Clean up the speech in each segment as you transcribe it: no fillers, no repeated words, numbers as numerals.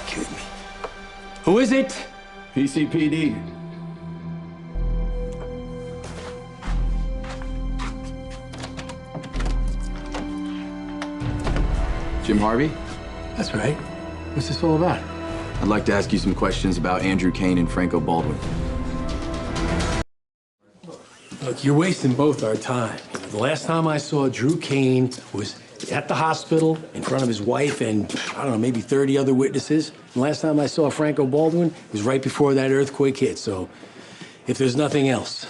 Kidding me. Who is it? PCPD. Jim Harvey? That's right. What's this all about? I'd like to ask you some questions about Andrew Kane and Franco Baldwin. Look, you're wasting both our time. The last time I saw Drew Kane was at the hospital in front of his wife and, I don't know, maybe 30 other witnesses. And last time I saw Franco Baldwin was right before that earthquake hit. So if there's nothing else.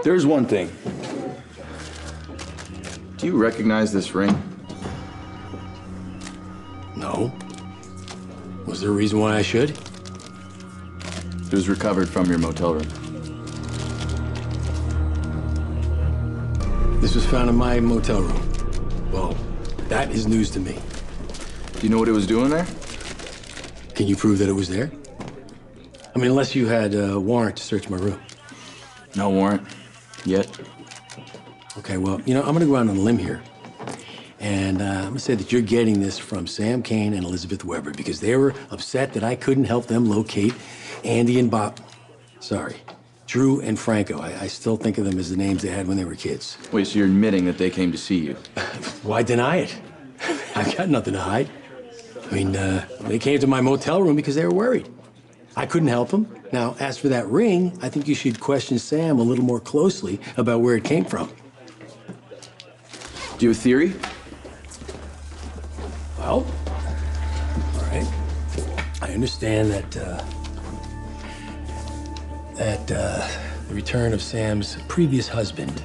There's one thing. Do you recognize this ring? No. Was there a reason why I should? It was recovered from your motel room. This was found in my motel room. Well, that is news to me. Do you know what it was doing there? Can you prove that it was there? I mean, unless you had a warrant to search my room. No warrant. Yet. Okay, well, you know, I'm gonna go out on a limb here. And I'm gonna say that you're getting this from Sam Kane and Elizabeth Weber because they were upset that I couldn't help them locate Andy and Bob. Sorry, Drew and Franco. I still think of them as the names they had when they were kids. Wait, so you're admitting that they came to see you? Why deny it? I've got nothing to hide. I mean, they came to my motel room because they were worried. I couldn't help them. Now, as for that ring, I think you should question Sam a little more closely about where it came from. Do you have a theory? Well, all right. I understand that the return of Sam's previous husband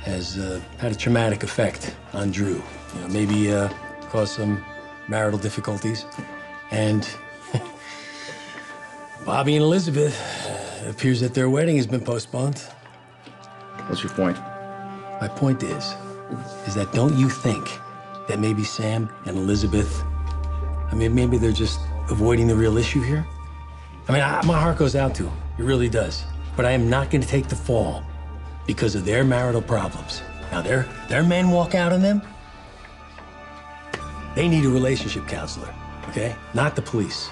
has had a traumatic effect on Drew. You know, maybe caused some marital difficulties. And Bobby and Elizabeth, it appears that their wedding has been postponed. What's your point? My point is that don't you think that maybe Sam and Elizabeth, I mean, maybe they're just avoiding the real issue here? I mean, my heart goes out to them. It really does. But I am not going to take the fall because of their marital problems. Now, their men walk out on them. They need a relationship counselor, okay? Not the police.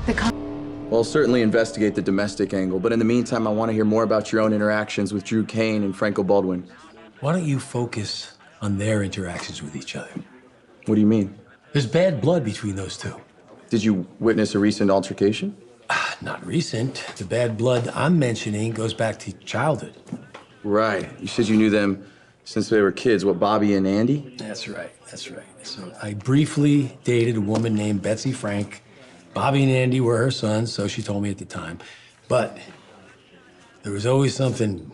Well, I'll certainly investigate the domestic angle, but in the meantime, I want to hear more about your own interactions with Drew Kane and Franco Baldwin. Why don't you focus on their interactions with each other? What do you mean? There's bad blood between those two. Did you witness a recent altercation? Not recent. The bad blood I'm mentioning goes back to childhood. Right. You said you knew them since they were kids. What, Bobby and Andy? That's right. That's right. So I briefly dated a woman named Betsy Frank. Bobby and Andy were her sons, so she told me at the time. But there was always something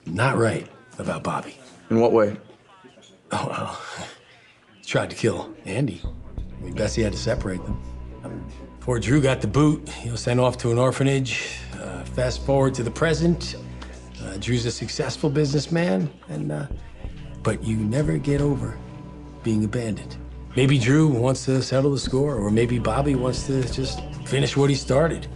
not right about Bobby. In what way? Oh, well, he tried to kill Andy. I mean, Bessie had to separate them. Poor Drew got the boot. He was sent off to an orphanage. Fast forward to the present. Drew's a successful businessman, but you never get over being abandoned. Maybe Drew wants to settle the score, or maybe Bobby wants to just finish what he started.